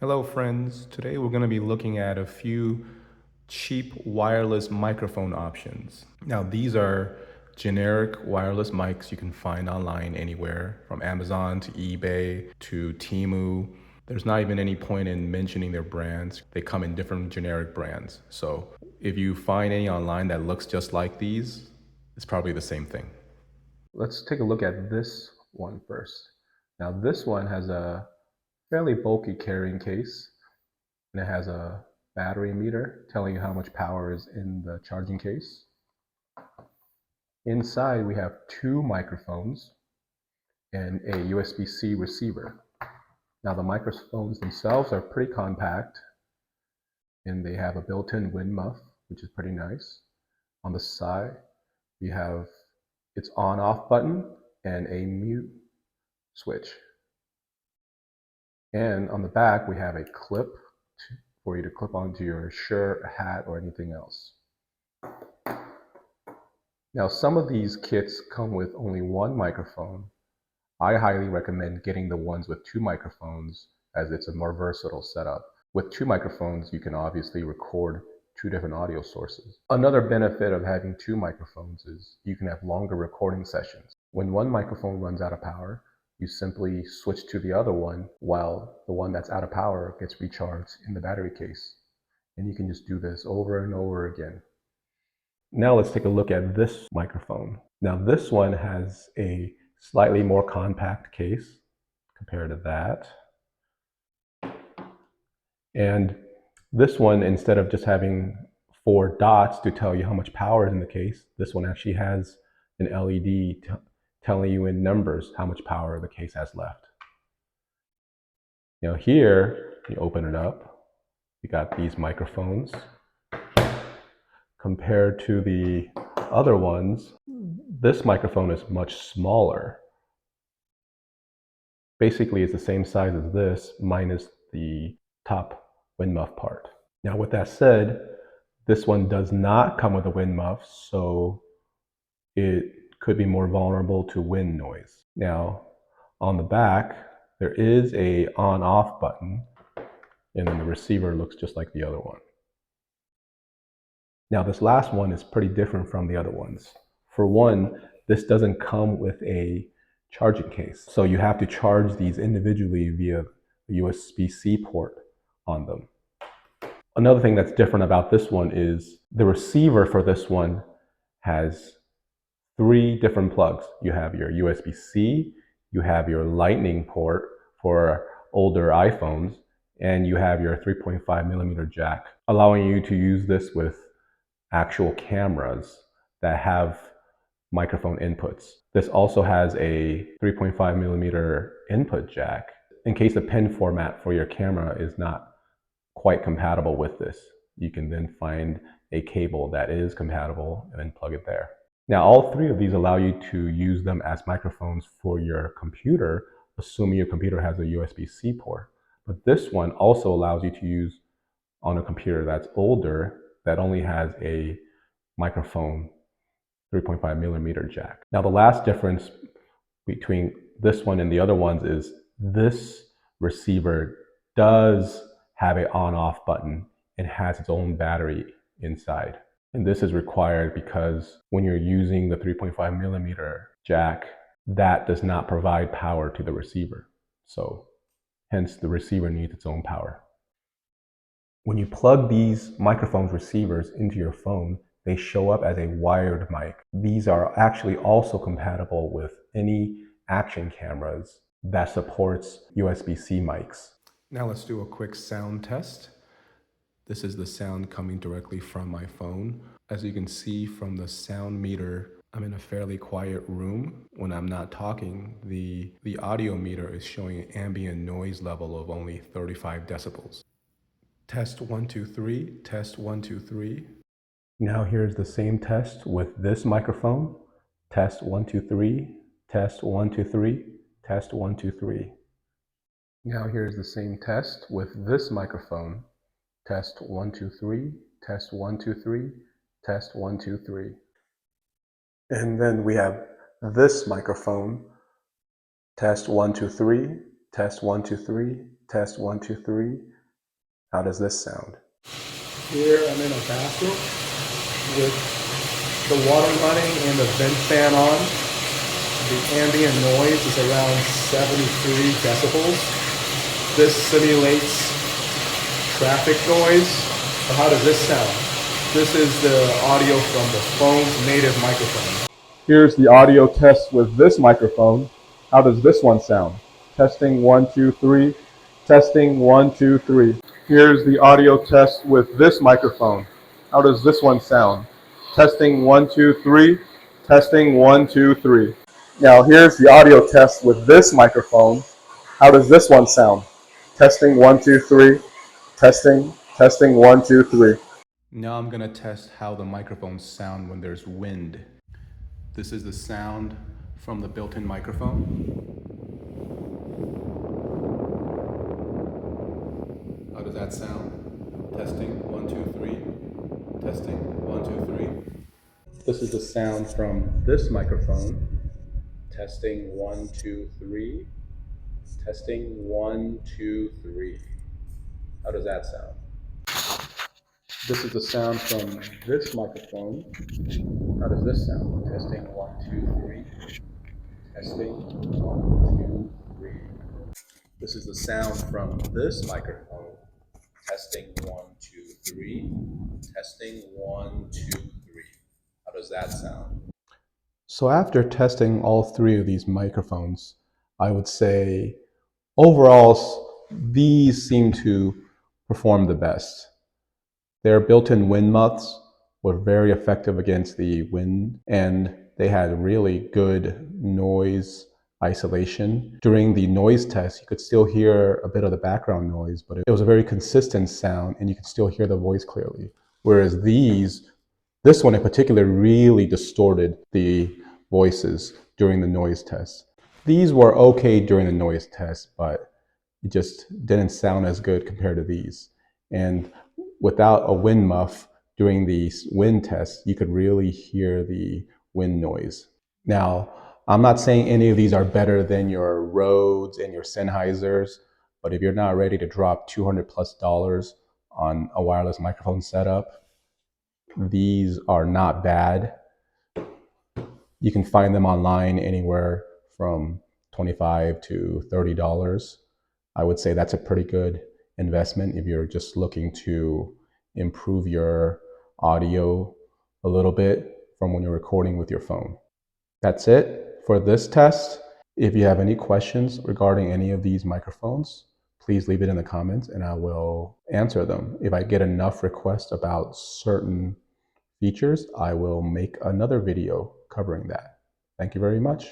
Hello friends, today we're going to be looking at a few cheap wireless microphone options. Now these are generic wireless mics you can find online anywhere, from Amazon to eBay to Temu. There's not even any point in mentioning their brands. They come in different generic brands. So if you find any online that looks just like these, it's probably the same thing. Let's take a look at this one first. Now this one has a fairly bulky carrying case, and it has a battery meter telling you how much power is in the charging case. Inside we have two microphones and a USB-C receiver. Now the microphones themselves are pretty compact, and they have a built-in wind muff, which is pretty nice. On the side we have its on-off button and a mute switch. And on the back we have a clip for you to clip onto your shirt, hat, or anything else. Now, some of these kits come with only one microphone. I highly recommend getting the ones with two microphones, as it's a more versatile setup. With two microphones, you can obviously record two different audio sources. Another benefit of having two microphones is you can have longer recording sessions. When one microphone runs out of power, you simply switch to the other one while the one that's out of power gets recharged in the battery case. And you can just do this over and over again. Now let's take a look at this microphone. Now this one has a slightly more compact case compared to that. And this one, instead of just having 4 dots to tell you how much power is in the case, this one actually has an LED telling you in numbers how much power the case has left. Now here, you open it up, you got these microphones. Compared to the other ones, this microphone is much smaller. Basically, it's the same size as this, minus the top wind muff part. Now, with that said, this one does not come with a wind muff, so it could be more vulnerable to wind noise. Now, on the back, there is a on-off button, and then the receiver looks just like the other one. Now, this last one is pretty different from the other ones. For one, this doesn't come with a charging case, so you have to charge these individually via a USB-C port on them. Another thing that's different about this one is the receiver for this one has 3 different plugs. You have your USB-C, you have your Lightning port for older iPhones, and you have your 3.5mm jack, allowing you to use this with actual cameras that have microphone inputs. This also has a 3.5mm input jack in case the pin format for your camera is not quite compatible with this. You can then find a cable that is compatible and then plug it there. Now, all 3 of these allow you to use them as microphones for your computer, assuming your computer has a USB-C port. But this one also allows you to use on a computer that's older that only has a microphone 3.5mm jack. Now, the last difference between this one and the other ones is this receiver does have an on-off button and has its own battery inside. And this is required because when you're using the 3.5mm jack, that does not provide power to the receiver. So hence the receiver needs its own power. When you plug these microphones receivers into your phone, they show up as a wired mic. These are actually also compatible with any action cameras that supports USB-C mics. Now let's do a quick sound test. This is the sound coming directly from my phone. As you can see from the sound meter, I'm in a fairly quiet room. When I'm not talking, the audio meter is showing an ambient noise level of only 35 decibels. Test 1, 2, 3, test 1, 2, 3. Now here's the same test with this microphone. Test 1, 2, 3, test 1, 2, 3, test 1, 2, 3. Now here's the same test with this microphone. Test 1, 2, 3, test 1, 2, 3, test 1, 2, 3. And then we have this microphone. Test 1, 2, 3, test 1, 2, 3, Test 1, 2, 3. How does this sound? Here I'm in a bathroom with the water running and the vent fan on. The ambient noise is around 73 decibels. This simulates traffic noise. So how does this sound? This is the audio from the phone's native microphone. Here's the audio test with this microphone. How does this one sound? Testing 1, 2, 3. Testing 1, 2, 3. Here's the audio test with this microphone. How does this one sound? Testing 1, 2, 3. Testing 1, 2, 3. Now here's the audio test with this microphone. How does this one sound? Testing 1, 2, 3. Testing 1, 2, 3. Now I'm going to test how the microphones sound when there's wind. This is the sound from the built-in microphone. How does that sound? Testing 1, 2, 3. Testing 1, 2, 3. This is the sound from this microphone. Testing 1, 2, 3. Testing 1, 2, 3. How does that sound? This is the sound from this microphone. How does this sound? Testing 1, 2, 3. Testing 1, 2, 3. This is the sound from this microphone. Testing 1, 2, 3. Testing 1, 2, 3. How does that sound? So after testing all three of these microphones, I would say overall these seem to perform the best. Their built-in wind muffs were very effective against the wind, and they had really good noise isolation. During the noise test, you could still hear a bit of the background noise, but it was a very consistent sound and you could still hear the voice clearly. Whereas this one in particular really distorted the voices during the noise test. These were okay during the noise test, but it just didn't sound as good compared to these. And without a wind muff during the wind test, you could really hear the wind noise. Now, I'm not saying any of these are better than your Rhodes and your Sennheisers, but if you're not ready to drop $200+ on a wireless microphone setup, these are not bad. You can find them online anywhere from $25 to $30. I would say that's a pretty good investment if you're just looking to improve your audio a little bit from when you're recording with your phone. That's it for this test. If you have any questions regarding any of these microphones, please leave it in the comments and I will answer them. If I get enough requests about certain features, I will make another video covering that. Thank you very much.